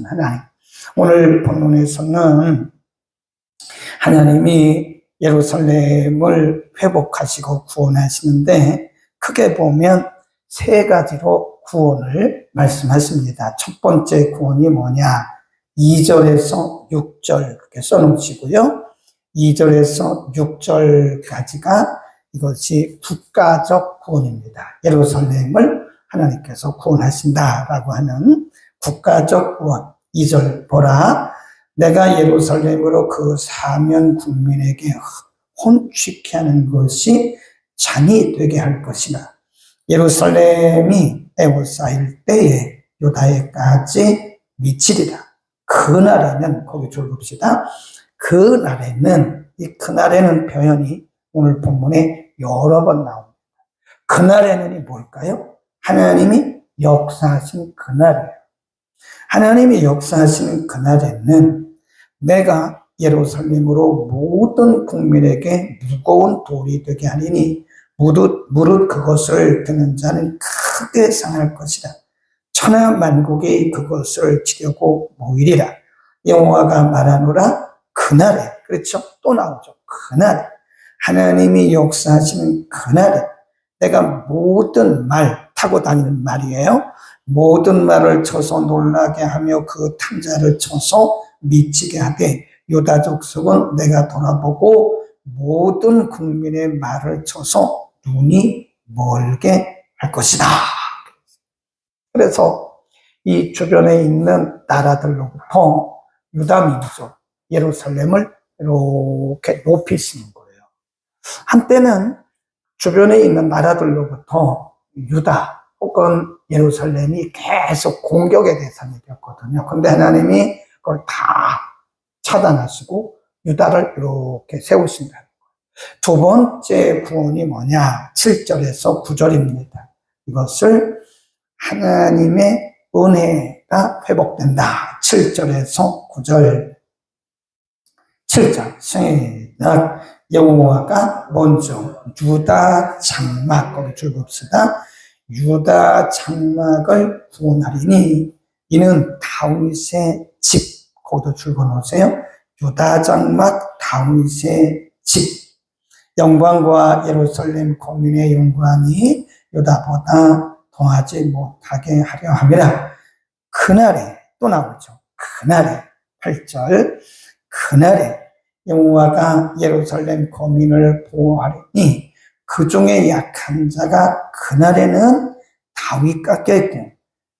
하나님. 오늘 본문에서는 하나님이 예루살렘을 회복하시고 구원하시는데 크게 보면 세 가지로 구원을 말씀하십니다. 첫 번째 구원이 뭐냐? 2절에서 6절 이렇게 써놓으시고요. 2절에서 6절까지가 이것이 국가적 구원입니다. 예루살렘을 하나님께서 구원하신다라고 하는 국가적 구원. 2절 보라. 내가 예루살렘으로 그 사면 국민에게 혼취케 하는 것이 잔이 되게 할 것이라. 예루살렘이 에워싸일 때에 유다에까지 미치리라. 그날에는, 거기 줄 봅시다. 그날에는, 이 그날에는 표현이 오늘 본문에 여러 번 나옵니다. 그날에는이 뭘까요? 하나님이 역사하신 그날이에요. 하나님이 역사하시는 그날에는 내가 예루살렘으로 모든 국민에게 무거운 돌이 되게 하리니 무릇 그것을 드는 자는 크게 상할 것이다. 천하 만국이 그것을 치려고 모이리라. 여호와가 말하노라. 그날에, 그렇죠? 또 나오죠. 그날에, 하나님이 역사하시는 그날에 내가 모든 말, 타고 다니는 말이에요. 모든 말을 쳐서 놀라게 하며 그 탕자를 쳐서 미치게 하되 유다 족속은 내가 돌아보고 모든 국민의 말을 쳐서 눈이 멀게 할 것이다. 그래서 이 주변에 있는 나라들로부터 유다 민족, 예루살렘을 이렇게 높이시는 거예요. 한때는 주변에 있는 나라들로부터 유다 혹은 예루살렘이 계속 공격의 대상이 되었거든요. 그런데 하나님이 그걸 다 차단하시고 유다를 이렇게 세우신다는 거예요. 두 번째 구원이 뭐냐? 7절에서 9절입니다. 이것을 하나님의 은혜가 회복된다. 7절에서 9절. 7절 시작. 여호와가 먼저 유다 장막, 거기 줄 봅시다. 유다 장막을 구원하리니 이는 다윗의 집, 거기도 줄 그어놓으세요. 유다 장막 다윗의 집. 영광과 예루살렘 거민의 영광이 유다보다 더하지 못하게 하려 함이라. 그날에, 또 나오죠. 그날에, 8절. 그날에 여호와가 예루살렘 거민을 보호하리니 그 중에 약한 자가 그날에는 다윗 같겠고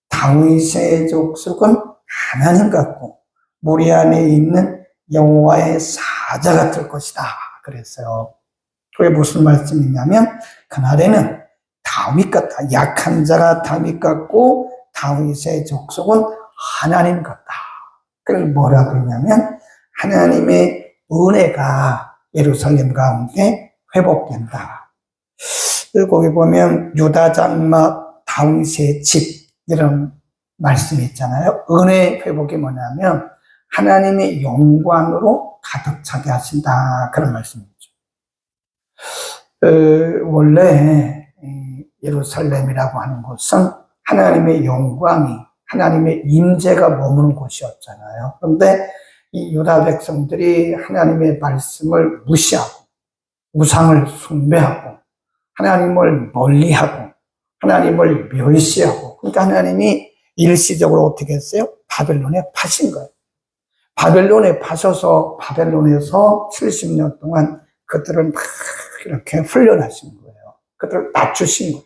다윗의 족속은 하나님 같고 모리 안에 있는 여호와의 사자 같을 것이다. 그랬어요. 그게 무슨 말씀이냐면 그날에는 다윗 같다. 약한 자가 다윗 같고 다윗의 족속은 하나님 같다. 그래서 뭐라고 했냐면 하나님의 은혜가 예루살렘 가운데 회복된다. 거기 보면 유다 장막 다윗의 집 이런 말씀이 있잖아요. 은혜 회복이 뭐냐면 하나님의 영광으로 가득 차게 하신다. 그런 말씀이죠. 원래 예루살렘이라고 하는 곳은 하나님의 영광이, 하나님의 임재가 머무는 곳이었잖아요. 그런데 이 유다 백성들이 하나님의 말씀을 무시하고 우상을 숭배하고 하나님을 멀리하고 하나님을 멸시하고, 그러니까 하나님이 일시적으로 어떻게 했어요? 바벨론에 파신 거예요. 바벨론에 파셔서 바벨론에서 70년 동안 그들을 막 이렇게 훈련하신 거예요. 그들을 낮추신 거예요.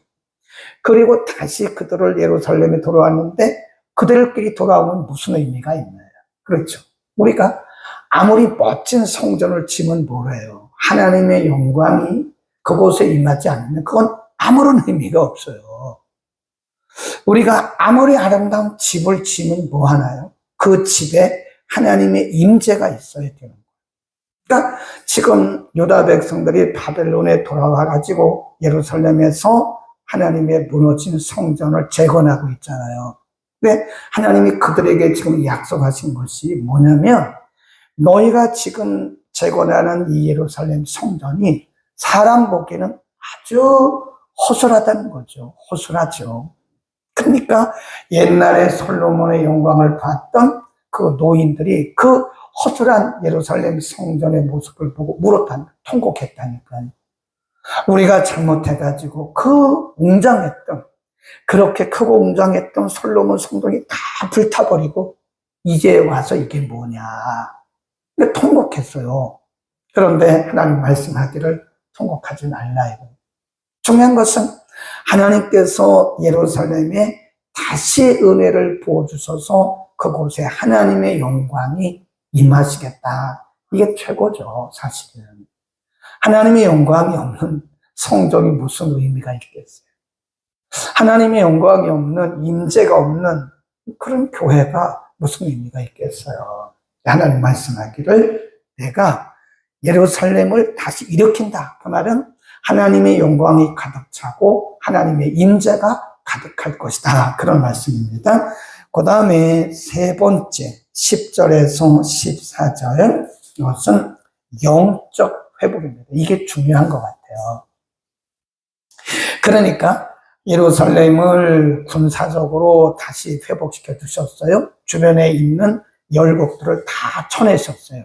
그리고 다시 그들을 예루살렘에 돌아왔는데 그들끼리 돌아오면 무슨 의미가 있나요? 그렇죠. 우리가 아무리 멋진 성전을 지면 뭐래요? 하나님의 영광이 그곳에 임하지 않으면 그건 아무런 의미가 없어요. 우리가 아무리 아름다운 집을 지으면 뭐 하나요? 그 집에 하나님의 임재가 있어야 되는 거예요. 그러니까 지금 유다 백성들이 바벨론에 돌아와가지고 예루살렘에서 하나님의 무너진 성전을 재건하고 있잖아요. 근데 하나님이 그들에게 지금 약속하신 것이 뭐냐면 너희가 지금 재건하는 이 예루살렘 성전이 사람 보기에는 아주 허술하다는 거죠. 허술하죠. 그러니까 옛날에 솔로몬의 영광을 봤던 그 노인들이 그 허술한 예루살렘 성전의 모습을 보고 물었다니, 통곡했다니까요. 우리가 잘못해가지고 그 웅장했던, 그렇게 크고 웅장했던 솔로몬 성전이 다 불타버리고 이제 와서 이게 뭐냐. 통곡했어요. 그런데 하나님 말씀하기를 통곡하지 말라. 이거. 중요한 것은 하나님께서 예루살렘에 다시 은혜를 부어주셔서 그곳에 하나님의 영광이 임하시겠다. 이게 최고죠, 사실은. 하나님의 영광이 없는 성전이 무슨 의미가 있겠어요? 하나님의 영광이 없는, 임재가 없는 그런 교회가 무슨 의미가 있겠어요? 하나님 말씀하기를 내가 예루살렘을 다시 일으킨다. 그 말은 하나님의 영광이 가득 차고 하나님의 임재가 가득할 것이다. 그런 말씀입니다. 그 다음에 세 번째 10절에서 14절, 이것은 영적 회복입니다. 이게 중요한 것 같아요. 그러니까 예루살렘을 군사적으로 다시 회복시켜 두셨어요. 주변에 있는 열국들을 다 쳐내셨어요.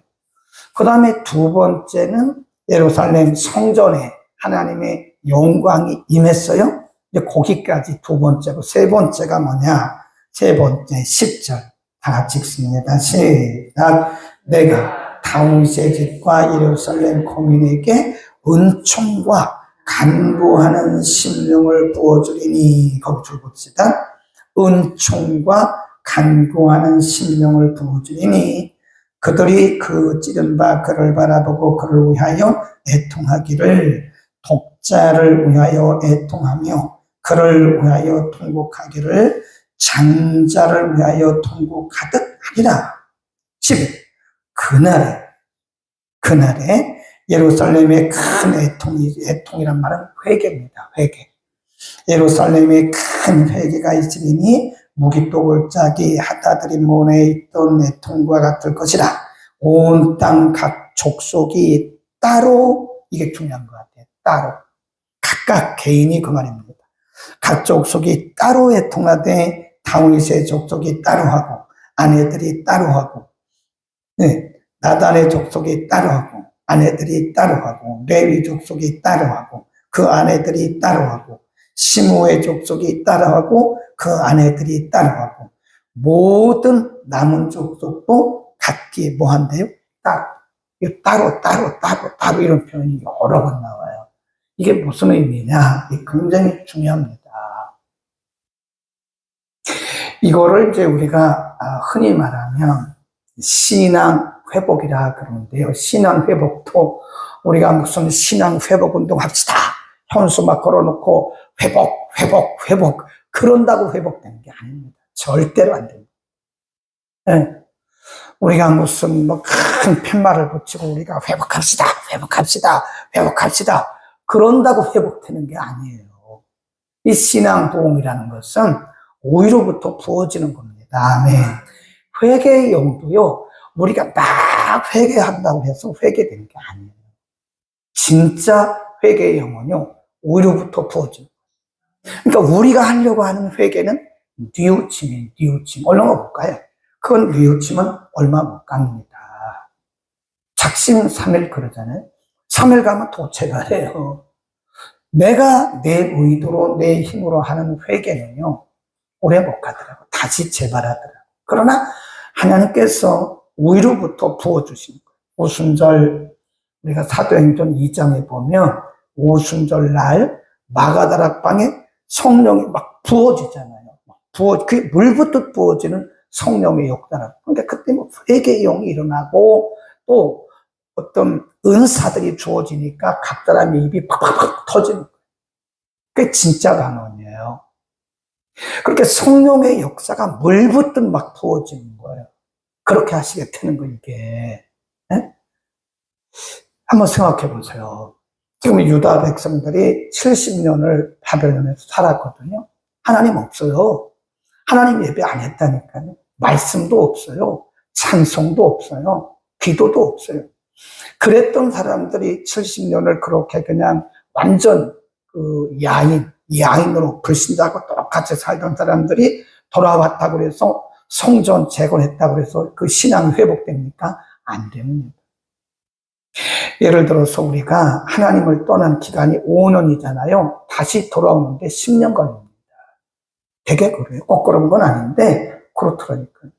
그 다음에 두 번째는 예루살렘 성전에 하나님의 영광이 임했어요. 이제 거기까지 두 번째고, 세 번째가 뭐냐? 세 번째 10절 다 같이 읽습니다. 시작. 내가 다윗의 집과 예루살렘 거민에게 은총과 간구하는 심령을 부어주리니. 거기 줄 봅시다. 은총과 간구하는 심령을 부어주리니 그들이 그 찌른 바 그를 바라보고 그를 위하여 애통하기를, 독자를 위하여 애통하며 그를 위하여 통곡하기를, 장자를 위하여 통곡하듯 하리라. 11. 그날에 예루살렘의 큰 애통이란 말은 회개입니다. 회개. 예루살렘에 큰 회개가 있으리니 무기독을 짜기 하다들이 모내에 있던 애통과 같을 것이라. 온 땅 각 족속이 따로, 이게 중요한 것 같아요. 따로. 각각 개인이 그 말입니다. 각 족속이 따로 애통하되 다윗의 족속이 따로 하고 아내들이 따로 하고, 네, 나단의 족속이 따로 하고 아내들이 따로 하고, 레위 족속이 따로 하고 그 아내들이 따로 하고, 시므의 족속이 따로 하고 그 아내들이 따로 하고, 모든 남은 족속도 각기 뭐 한대요? 따로 이런 표현이 여러 번 나와요. 이게 무슨 의미냐? 이게 굉장히 중요합니다. 이거를 이제 우리가 흔히 말하면 신앙 회복이라 그러는데요. 신앙 회복도 우리가 무슨 신앙 회복 운동 합시다. 현수 막 걸어놓고 회복. 그런다고 회복되는 게 아닙니다. 절대로 안 됩니다. 네. 우리가 무슨 큰 팻말을 붙이고 우리가 회복합시다. 그런다고 회복되는 게 아니에요. 이 신앙 부흥이라는 것은 오히려부터 부어지는 겁니다. 아멘. 회개의 용도요, 우리가 막 회개한다고 해서 회개되는 게 아니에요. 진짜 회개의 영혼요, 오히려부터 부어집니다. 그러니까 우리가 하려고 하는 회개는 뉘우침이에요. 뉘우침. 얼마나 볼까요? 그건 뉘우침은 얼마 못 갑니다. 작심 3일 그러잖아요. 3일 가면 도체가 돼요. 내가 내 의도로 내 힘으로 하는 회개는요, 오래 못 가더라고. 다시 재발하더라고. 그러나 하나님께서 위로부터 부어주신 거예요. 오순절, 우리가 사도행전 2장에 보면 오순절 날 마가다락방에 성령이 막 부어지잖아요. 그 물부터 부어지는 성령의 역사라고. 그러니까 그때 뭐 회개의 영이 일어나고 또 어떤 은사들이 주어지니까 각 사람의 입이 팍팍팍 터지는 거예요. 그게 진짜 방언이에요. 그렇게 성령의 역사가 물붓듯 막 부어지는 거예요. 그렇게 하시게 되는 거, 이게. 네? 한번 생각해 보세요. 지금 유다 백성들이 70년을 바벨론에서 살았거든요. 하나님 없어요. 하나님 예배 안 했다니까요. 말씀도 없어요. 찬송도 없어요. 기도도 없어요. 그랬던 사람들이 70년을 그렇게 그냥 완전 그 야인으로 불신자하고 똑같이 살던 사람들이 돌아왔다고 그래서 성전 재건했다고 해서 그 신앙이 회복됩니까? 안 됩니다. 예를 들어서 우리가 하나님을 떠난 기간이 5년이잖아요. 다시 돌아오는데 10년 걸립니다. 되게 그래요. 꼭 그런 건 아닌데 그렇더라니까요.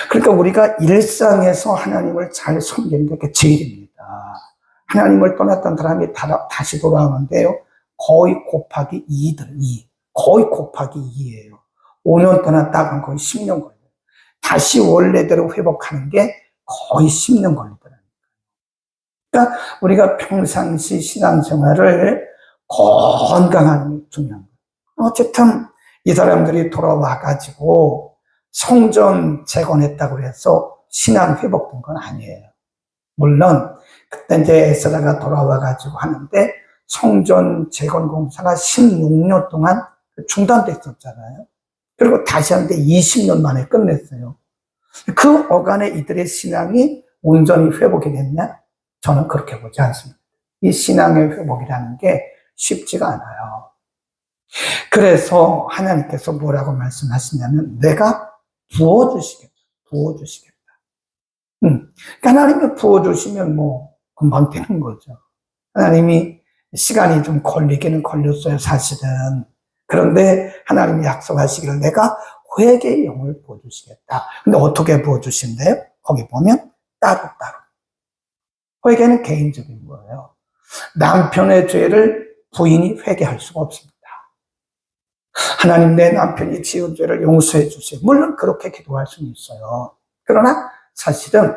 그러니까 우리가 일상에서 하나님을 잘 섬기는 게 제일입니다. 하나님을 떠났던 사람이 다시 돌아오는데요. 거의 곱하기 2들, 2. 거의 곱하기 2예요. 5년 떠났다가 거의 10년 걸려요. 다시 원래대로 회복하는 게 거의 10년 걸리더라고요. 그러니까 우리가 평상시 신앙생활을 건강하는 게 중요한 거예요. 어쨌든 이 사람들이 돌아와가지고 성전 재건했다고 해서 신앙 회복된 건 아니에요. 물론 그때 이제 에스라가 돌아와가지고 하는데 성전 재건 공사가 16년 동안 중단됐었잖아요. 그리고 다시 하는데 20년 만에 끝냈어요. 그 어간에 이들의 신앙이 온전히 회복이 됐냐? 저는 그렇게 보지 않습니다. 이 신앙의 회복이라는 게 쉽지가 않아요. 그래서 하나님께서 뭐라고 말씀하시냐면 내가 부어주시겠다. 부어주시겠다. 하나님이 부어주시면 뭐 금방 되는 거죠. 하나님이 시간이 좀 걸리기는 걸렸어요, 사실은. 그런데 하나님이 약속하시기를 내가 회개의 영을 부어주시겠다. 근데 어떻게 부어주신대요? 거기 보면 따로따로. 회개는 개인적인 거예요. 남편의 죄를 부인이 회개할 수가 없습니다. 하나님 내 남편이 지은 죄를 용서해 주세요. 물론 그렇게 기도할 수는 있어요. 그러나 사실은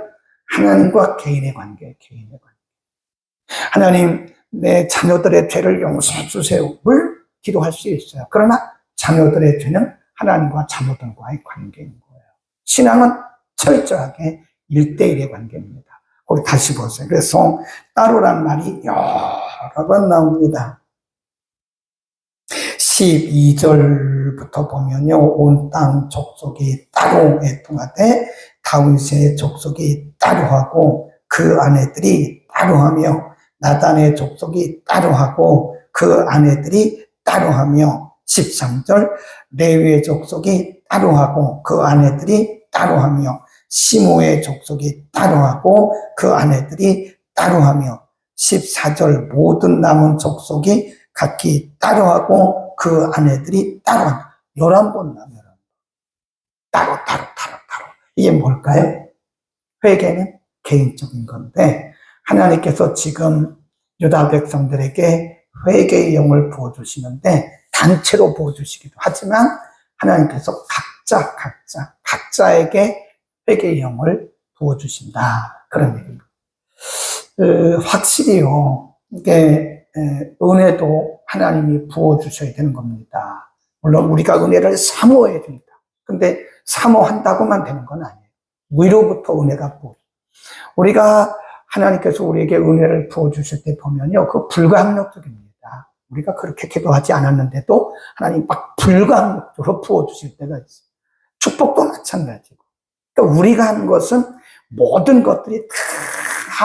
하나님과 개인의 관계, 개인의 관계. 하나님 내 자녀들의 죄를 용서해 주세요. 물론 기도할 수 있어요. 그러나 자녀들의 죄는 하나님과 자녀들과의 관계인 거예요. 신앙은 철저하게 1대1의 관계입니다. 거기 다시 보세요. 그래서 따로란 말이 여러 번 나옵니다. 12절부터 보면요. 온 땅 족속이 따로 애통하되 다윗의 족속이 따로하고 그 아내들이 따로하며 나단의 족속이 따로하고 그 아내들이 따로하며 13절 레위의 족속이 따로하고 그 아내들이 따로하며 시므의 족속이 따로하고 그 아내들이 따로하며 14절 모든 남은 족속이 각기 따로하고 그 아내들이 따로한다. 11번 나면 따로. 이게 뭘까요? 회개는 개인적인 건데 하나님께서 지금 유다 백성들에게 회개의 영을 부어주시는데 단체로 부어주시기도 하지만 하나님께서 각자에게 회개의 영을 부어주신다. 그런 얘기입니다. 확실히요. 이게 은혜도 하나님이 부어주셔야 되는 겁니다. 물론 우리가 은혜를 사모해야 됩니다. 근데 사모한다고만 되는 건 아니에요. 위로부터 은혜가 부어져요. 우리가 하나님께서 우리에게 은혜를 부어주실 때 보면요. 그 불가항력적입니다. 우리가 그렇게 기도하지 않았는데도 하나님 막 불가항력적으로 부어주실 때가 있어요. 축복도 마찬가지고. 그러니까 우리가 하는 것은 모든 것들이 다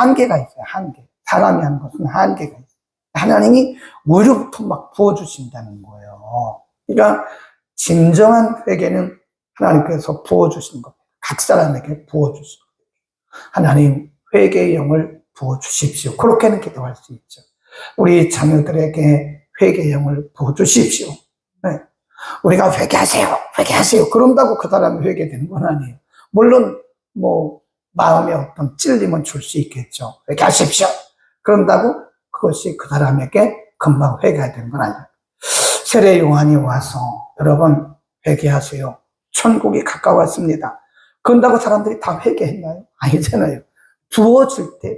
한계가 있어요. 한계. 사람이 하는 것은 한계가 있어요. 하나님이 위로부터 막 부어주신다는 거예요. 그러니까 진정한 회개는 하나님께서 부어주시는 겁니다. 각 사람에게 부어주시고 하나님 회개의 영을 부어주십시오. 그렇게는 기도할 수 있죠. 우리 자녀들에게 회개의 영을 부어주십시오. 네. 우리가 회개하세요. 그런다고 그 사람이 회개되는 건 아니에요. 물론 마음에 어떤 찔림은 줄 수 있겠죠. 회개하십시오. 그런다고 그것이 그 사람에게 금방 회개가 되는 건 아니에요. 세례 요한이 와서 여러분 회개하세요. 천국이 가까웠습니다. 그런다고 사람들이 다 회개했나요? 아니잖아요. 부어질 때.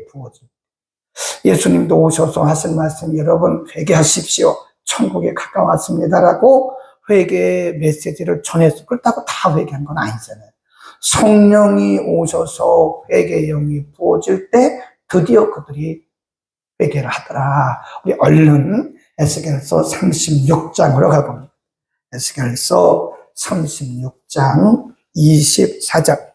예수님도 오셔서 하신 말씀 여러분 회개하십시오. 천국에 가까웠습니다라고 회개의 메시지를 전했어. 그렇다고 다 회개한 건 아니잖아요. 성령이 오셔서 회개의 영이 부어질 때 드디어 그들이 회개를 하더라. 우리 얼른 에스겔서 36장으로 가봅니다. 에스겔서 36장 24절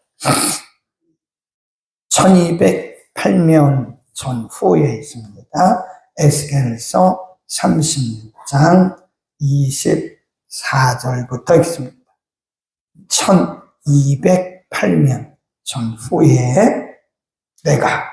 1208년 전후에 있습니다. 에스겔서 36장 24절부터 있습니다. 1208년 전후에 내가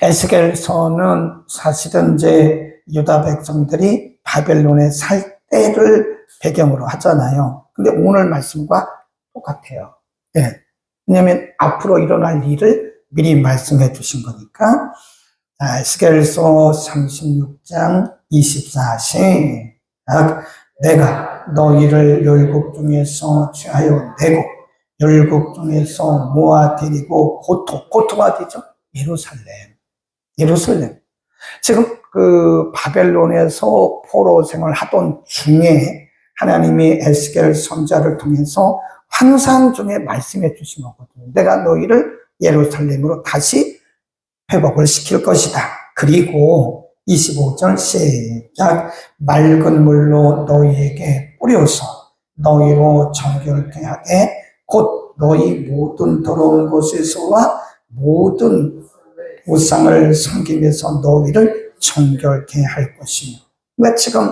에스겔서는 사실은 이제 유다 백성들이 바벨론에 살 때를 배경으로 하잖아요. 근데 오늘 말씀과 똑같아요. 예. 왜냐하면 앞으로 일어날 일을 미리 말씀해 주신 거니까. 에스겔서 36장 24절 내가 너희를 열국 중에서 취하여 내고 열국 중에서 모아 데리고 고토 어디죠? 예루살렘. 지금 그 바벨론에서 포로 생활을 하던 중에 하나님이 에스겔 선지자를 통해서 환상 중에 말씀해 주신 거거든요. 내가 너희를 예루살렘으로 다시 회복을 시킬 것이다. 그리고 25절 시작 맑은 물로 너희에게 뿌려서 너희로 정결케 하되 곧 너희 모든 더러운 곳에서와 모든 우상을 섬기면서 너희를 정결케 할 것이며. 그러니까 지금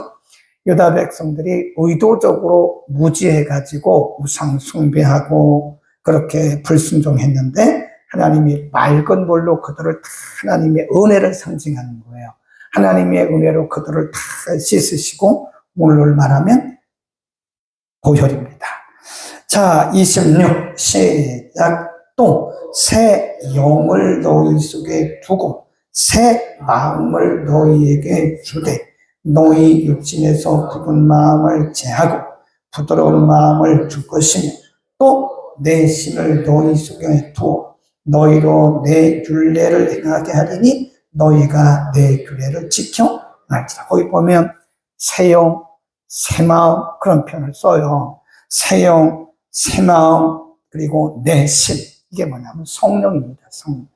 유다 백성들이 의도적으로 무지해가지고 우상 숭배하고 그렇게 불순종했는데 하나님이 맑은 물로 그들을 다 하나님의 은혜를 상징하는 거예요. 하나님의 은혜로 그들을 다 씻으시고 오늘 말하면 보혈입니다. 자, 26 시작 또 새 영을 너희 속에 두고 새 마음을 너희에게 주되 너희 육신에서 굳은 마음을 제하고 부드러운 마음을 줄 것이며 또 내 신을 너희 속에 두어 너희로 내 율례를 행하게 하리니 너희가 내 규례를 지켜 날지라. 거기 보면 새 영, 새 마음 그런 표현을 써요. 새 영, 새 마음 그리고 내 신. 이게 뭐냐면 성령입니다. 성령.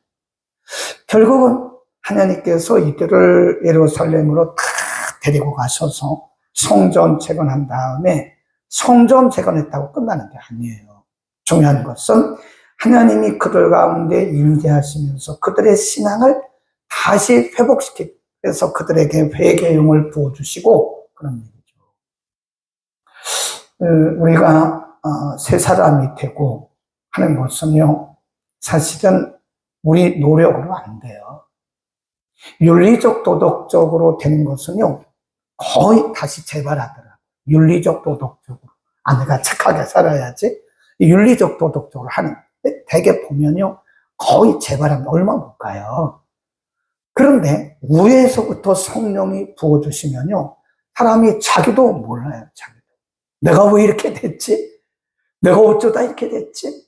결국은 하나님께서 이들을 예루살렘으로 다 데리고 가셔서 성전 재건한 다음에 성전 재건했다고 끝나는 게 아니에요. 중요한 것은 하나님이 그들 가운데 임재하시면서 그들의 신앙을 다시 회복시키고 그래서 그들에게 회개의 영을 부어주시고 그런 얘기죠. 우리가 새 사람이 되고 하는 것은요, 사실은 우리 노력으로 안 돼요. 윤리적 도덕적으로 되는 것은요, 거의 다시 재발하더라고요. 윤리적 도덕적으로. 내가 착하게 살아야지. 윤리적 도덕적으로 하는. 대개 보면요, 거의 재발합니다. 얼마 못 가요. 그런데 위에서부터 성령이 부어주시면요, 사람이 자기도 몰라요, 자기도. 내가 왜 이렇게 됐지? 내가 어쩌다 이렇게 됐지?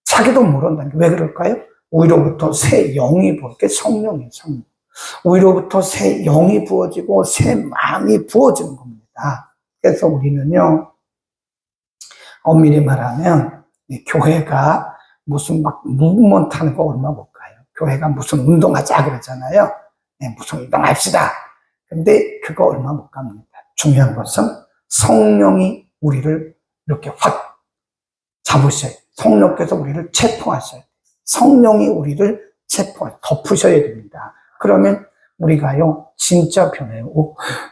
자기도 모른다는 게 왜 그럴까요? 위로부터 새 영이 부어지게 성령이에요, 성령. 위로부터 새 영이 부어지고 새 마음이 부어지는 겁니다. 그래서 우리는요, 엄밀히 말하면 교회가 무슨 막 무브먼트 하는 거 얼마 못 가요. 교회가 무슨 운동하자 그러잖아요. 무슨 운동합시다. 근데 그거 얼마 못 갑니다. 중요한 것은 성령이 우리를 이렇게 확 잡으셔야 돼요. 성령께서 우리를 체포하셔야 돼요. 성령이 우리를 덮으셔야 됩니다. 그러면 우리가요, 진짜 변해요.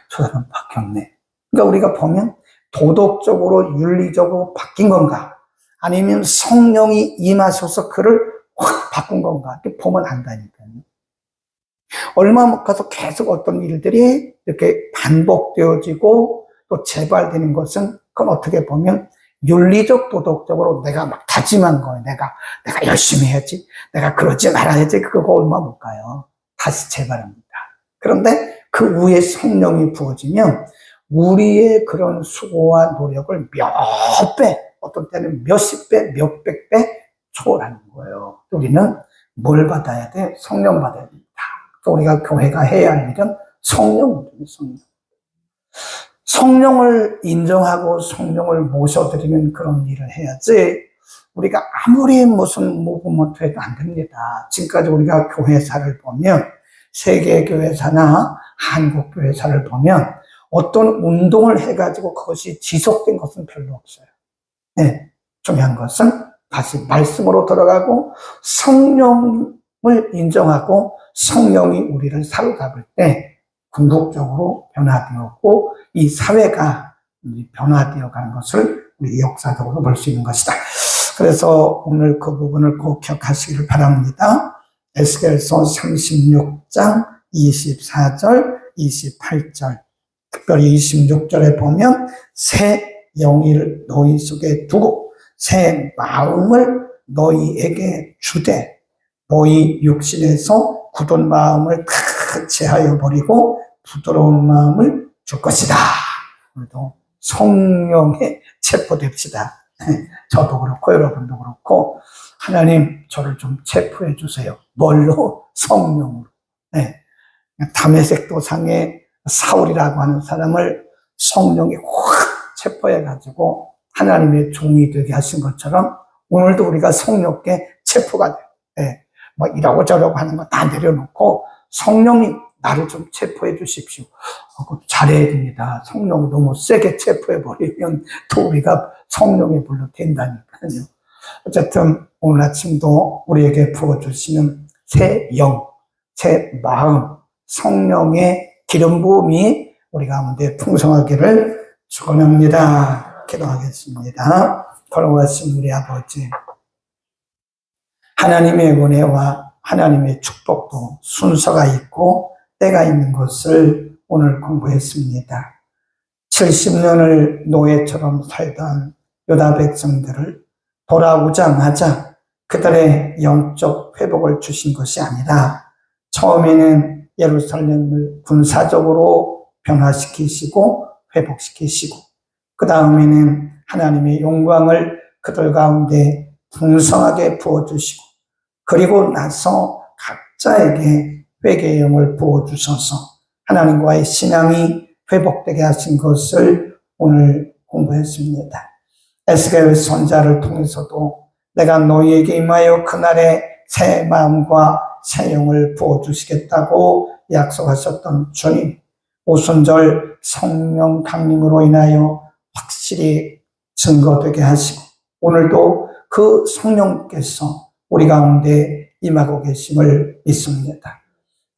저 사람 바뀌었네. 그러니까 우리가 보면 도덕적으로, 윤리적으로 바뀐 건가? 아니면 성령이 임하셔서 그를 확 바꾼 건가? 이렇게 보면 안다니까요. 얼마 못 가서 계속 어떤 일들이 이렇게 반복되어지고 또 재발되는 것은 그건 어떻게 보면 윤리적, 도덕적으로 내가 막 다짐한 거예요. 내가 열심히 해야지. 내가 그러지 말아야지. 그거 얼마 못 가요. 다시 재발합니다. 그런데 그 위에 성령이 부어지면 우리의 그런 수고와 노력을 몇 배, 어떤 때는 몇십 배, 몇백 배 초월하는 거예요. 우리는 뭘 받아야 돼? 성령 받아야 됩니다. 우리가 교회가 해야 할 일은 성령입니다. 성령을 인정하고 성령을 모셔드리는 그런 일을 해야지 우리가 아무리 무슨 무브먼트 해도 안 됩니다. 지금까지 우리가 교회사를 보면 세계교회사나 한국교회사를 보면 어떤 운동을 해가지고 그것이 지속된 것은 별로 없어요. 네, 중요한 것은 다시 말씀으로 돌아가고 성령을 인정하고 성령이 우리를 사로잡을 때 궁극적으로 변화되었고 이 사회가 변화되어 가는 것을 우리 역사적으로 볼 수 있는 것이다. 그래서 오늘 그 부분을 꼭 기억하시기를 바랍니다. 에스겔서 36장 24절, 28절, 특별히 26절에 보면 새 영을 너희 속에 두고 새 마음을 너희에게 주되 너희 육신에서 굳은 마음을 다 제하여 버리고 부드러운 마음을 줄 것이다. 오늘도 성령에 체포됩시다. 저도 그렇고 여러분도 그렇고 하나님 저를 좀 체포해 주세요. 뭘로? 성령으로. 네. 다메섹 도상의 사울이라고 하는 사람을 성령이 확 체포해 가지고 하나님의 종이 되게 하신 것처럼 오늘도 우리가 성령께 체포가 돼요. 네. 뭐 이러고 저러고 하는 거 다 내려놓고 성령님 나를 좀 체포해 주십시오. 잘해야 됩니다. 성령을 너무 세게 체포해 버리면 또 우리가 성령의 불로 된다니까요. 어쨌든 오늘 아침도 우리에게 부어주시는 새 영, 새 마음, 성령의 기름 부음이 우리 가운데 풍성하기를 축원합니다. 기도하겠습니다. 걸어가신 우리 아버지, 하나님의 은혜와 하나님의 축복도 순서가 있고 때가 있는 것을 오늘 공부했습니다. 70년을 노예처럼 살던 유다 백성들을 돌아오자마자 그들의 영적 회복을 주신 것이 아니라 처음에는 예루살렘을 군사적으로 변화시키시고 회복시키시고 그 다음에는 하나님의 영광을 그들 가운데 풍성하게 부어주시고 그리고 나서 각자에게 회개의 영을 부어주셔서 하나님과의 신앙이 회복되게 하신 것을 오늘 공부했습니다. 에스겔 선지자를 통해서도 내가 너희에게 임하여 그날에 새 마음과 새 영을 부어주시겠다고 약속하셨던 주님, 오순절 성령 강림으로 인하여 확실히 증거되게 하시고 오늘도 그 성령께서 우리 가운데 임하고 계심을 믿습니다.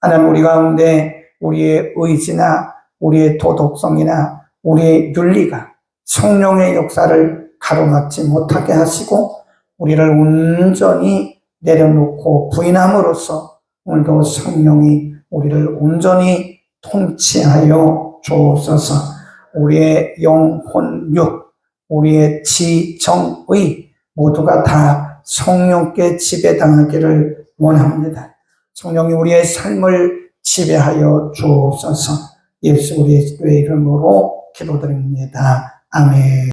하나님 우리 가운데 우리의 의지나 우리의 도덕성이나 우리의 윤리가 성령의 역사를 가로막지 못하게 하시고 우리를 온전히 내려놓고 부인함으로써 오늘도 성령이 우리를 온전히 통치하여 주옵소서. 우리의 영혼 육, 우리의 지정의 모두가 다 성령께 지배당하기를 원합니다. 성령이 우리의 삶을 지배하여 주옵소서. 예수 그리스도의 이름으로 기도드립니다. 아멘.